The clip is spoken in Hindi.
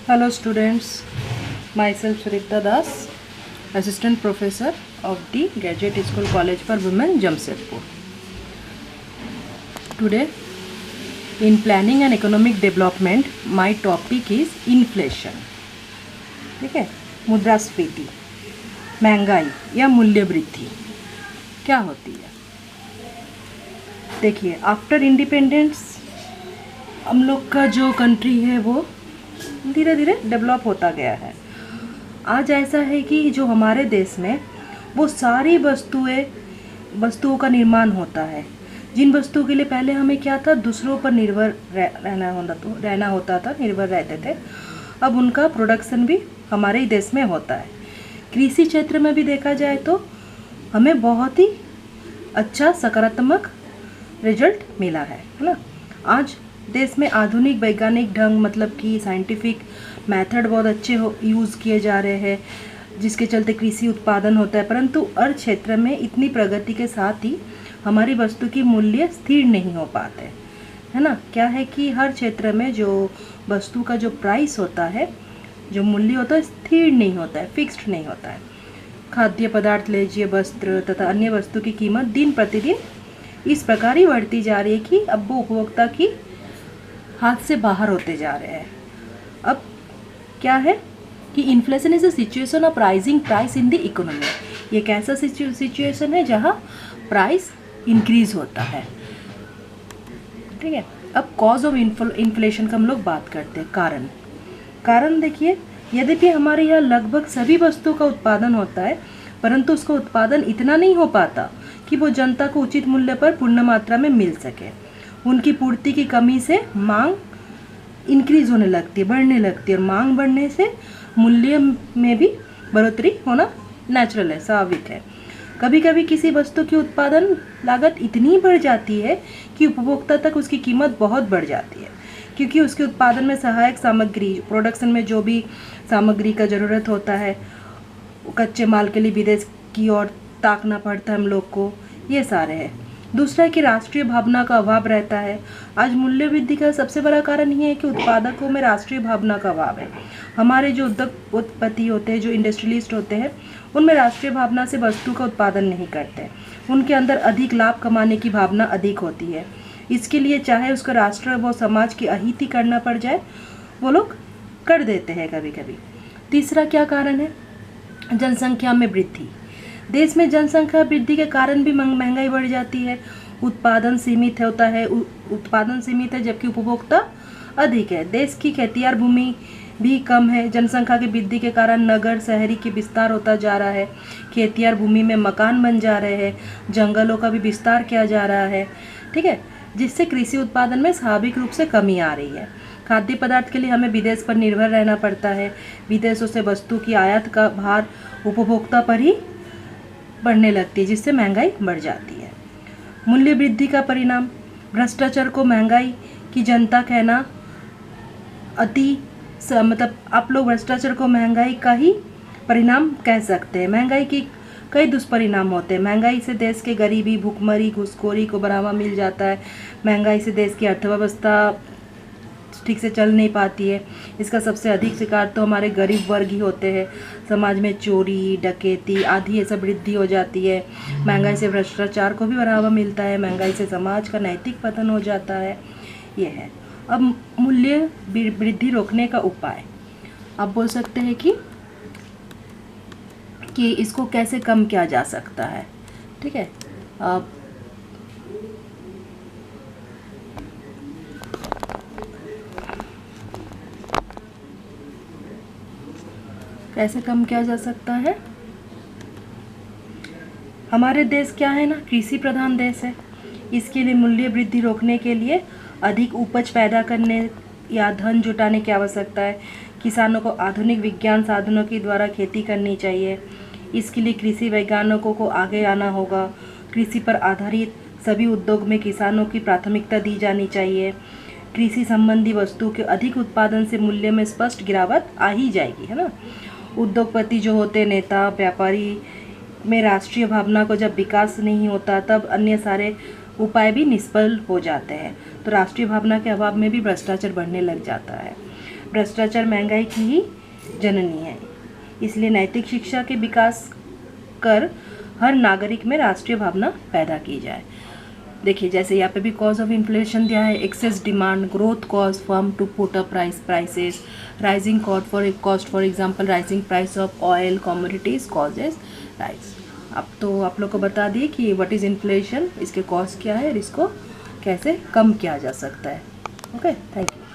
Hello students, myself Surekta Das, Assistant Professor of the Graduate School College for Women, Jamshedpur. Today, in Planning and Economic Development, my topic is inflation. ठीक है, मुद्रास्फीति, महंगाई या मूल्य वृद्धि क्या होती है। देखिए, आफ्टर इंडिपेंडेंस हम लोग का जो कंट्री है वो धीरे धीरे डेवलप होता गया है। आज ऐसा है कि जो हमारे देश में वो सारी वस्तुओं का निर्माण होता है, जिन वस्तुओं के लिए पहले हमें क्या था, दूसरों पर निर्भर रहना होता था, निर्भर रहते थे। अब उनका प्रोडक्शन भी हमारे ही देश में होता है। कृषि क्षेत्र में भी देखा जाए तो हमें बहुत ही अच्छा सकारात्मक रिजल्ट मिला है ना। आज देश में आधुनिक वैज्ञानिक ढंग, मतलब कि साइंटिफिक मेथड बहुत अच्छे यूज़ किए जा रहे हैं, जिसके चलते कृषि उत्पादन होता है। परंतु हर क्षेत्र में इतनी प्रगति के साथ ही हमारी वस्तु की मूल्य स्थिर नहीं हो पाते, है ना। क्या है कि हर क्षेत्र में जो वस्तु का जो प्राइस होता है, जो मूल्य होता है, स्थिर नहीं होता है, फिक्स्ड नहीं होता है। खाद्य पदार्थ लीजिए, वस्त्र तथा अन्य वस्तु की कीमत दिन प्रतिदिन इस प्रकार ही बढ़ती जा रही है कि अब वो उपभोक्ता की हाथ से बाहर होते जा रहे हैं। अब क्या है कि inflation is a situation of rising price in the economy. ये एक ऐसा सिचुएशन है जहाँ प्राइस इंक्रीज होता है, ठीक है। अब कॉज ऑफ इन्फ्लेशन का हम लोग बात करते हैं। कारण देखिए, यद्यपि हमारे यहाँ लगभग सभी वस्तुओं का उत्पादन होता है, परंतु उसका उत्पादन इतना नहीं हो पाता कि वो जनता को उचित मूल्य पर पूर्ण मात्रा में मिल सके। उनकी पूर्ति की कमी से मांग इंक्रीज होने लगती है, बढ़ने लगती है, और मांग बढ़ने से मूल्य में भी बढ़ोतरी होना नेचुरल है, स्वाभाविक है। कभी कभी किसी वस्तु की उत्पादन लागत इतनी बढ़ जाती है कि उपभोक्ता तक उसकी कीमत बहुत बढ़ जाती है, क्योंकि उसके उत्पादन में सहायक सामग्री, प्रोडक्शन में जो भी सामग्री का ज़रूरत होता है, कच्चे माल के लिए विदेश की ओर ताकना पड़ता है हम लोग को। ये सारे हैं। दूसरा है कि राष्ट्रीय भावना का अभाव रहता है। आज मूल्य वृद्धि का सबसे बड़ा कारण ये है कि उत्पादकों में राष्ट्रीय भावना का अभाव है। हमारे जो उद्योगपति होते हैं, जो इंडस्ट्रियलिस्ट होते हैं, उनमें राष्ट्रीय भावना से वस्तु का उत्पादन नहीं करते। उनके अंदर अधिक लाभ कमाने की भावना अधिक होती है। इसके लिए चाहे उसका राष्ट्र व समाज की अहित ही करना पड़ जाए, वो लोग कर देते हैं कभी कभी। तीसरा क्या कारण है? जनसंख्या में वृद्धि। देश में जनसंख्या वृद्धि के कारण भी महंगाई बढ़ जाती है। उत्पादन सीमित है जबकि उपभोक्ता अधिक है। देश की खेतियार भूमि भी कम है। जनसंख्या की वृद्धि के कारण नगर शहरी की विस्तार होता जा रहा है। खेतियार भूमि में मकान बन जा रहे हैं, जंगलों का भी विस्तार किया जा रहा है, ठीक है, जिससे कृषि उत्पादन में स्वाभाविक रूप से कमी आ रही है। खाद्य पदार्थ के लिए हमें विदेश पर निर्भर रहना पड़ता है। विदेशों से वस्तु की आयात का भार उपभोक्ता पर ही बढ़ने लगती है, जिससे महंगाई बढ़ जाती है। मूल्य वृद्धि का परिणाम, भ्रष्टाचार को महंगाई की जनता कहना मतलब आप लोग भ्रष्टाचार को महंगाई का ही परिणाम कह सकते हैं। महंगाई की कई दुष्परिणाम होते हैं। महंगाई से देश के गरीबी, भुखमरी, घूसखोरी को बढ़ावा मिल जाता है। महंगाई से देश की अर्थव्यवस्था ठीक से चल नहीं पाती है। इसका सबसे अधिक शिकार तो हमारे गरीब वर्ग ही होते हैं। समाज में चोरी, डकैती आदि ये सब वृद्धि हो जाती है। महंगाई से भ्रष्टाचार को भी बढ़ावा मिलता है। महंगाई से समाज का नैतिक पतन हो जाता है। ये है। अब मूल्य वृद्धि रोकने का उपाय, आप बोल सकते हैं कि इसको कैसे कम किया जा सकता है, ठीक है। कैसे कम किया जा सकता है? हमारे देश क्या है ना, कृषि प्रधान देश है। इसके लिए मूल्य वृद्धि रोकने के लिए अधिक उपज पैदा करने या धन जुटाने की आवश्यकता है। किसानों को आधुनिक विज्ञान साधनों के द्वारा खेती करनी चाहिए। इसके लिए कृषि वैज्ञानिकों को आगे आना होगा। कृषि पर आधारित सभी उद्योग में किसानों की प्राथमिकता दी जानी चाहिए। कृषि संबंधी वस्तुओं के अधिक उत्पादन से मूल्य में स्पष्ट गिरावट आ ही जाएगी, है ना। उद्योगपति जो होते, नेता, व्यापारी में राष्ट्रीय भावना को जब विकास नहीं होता, तब अन्य सारे उपाय भी निष्फल हो जाते हैं। तो राष्ट्रीय भावना के अभाव में भी भ्रष्टाचार बढ़ने लग जाता है। भ्रष्टाचार महंगाई की ही जननी है। इसलिए नैतिक शिक्षा के विकास कर हर नागरिक में राष्ट्रीय भावना पैदा की जाए। देखिए जैसे यहाँ पे भी कॉज ऑफ इन्फ्लेशन दिया है, excess demand, growth cause firm to put up prices, rising cost for example rising price of oil commodities causes rise. अब तो आप लोग को बता दिए कि व्हाट इज़ इन्फ्लेशन, इसके कॉज क्या है और इसको कैसे कम किया जा सकता है। Okay, thank you.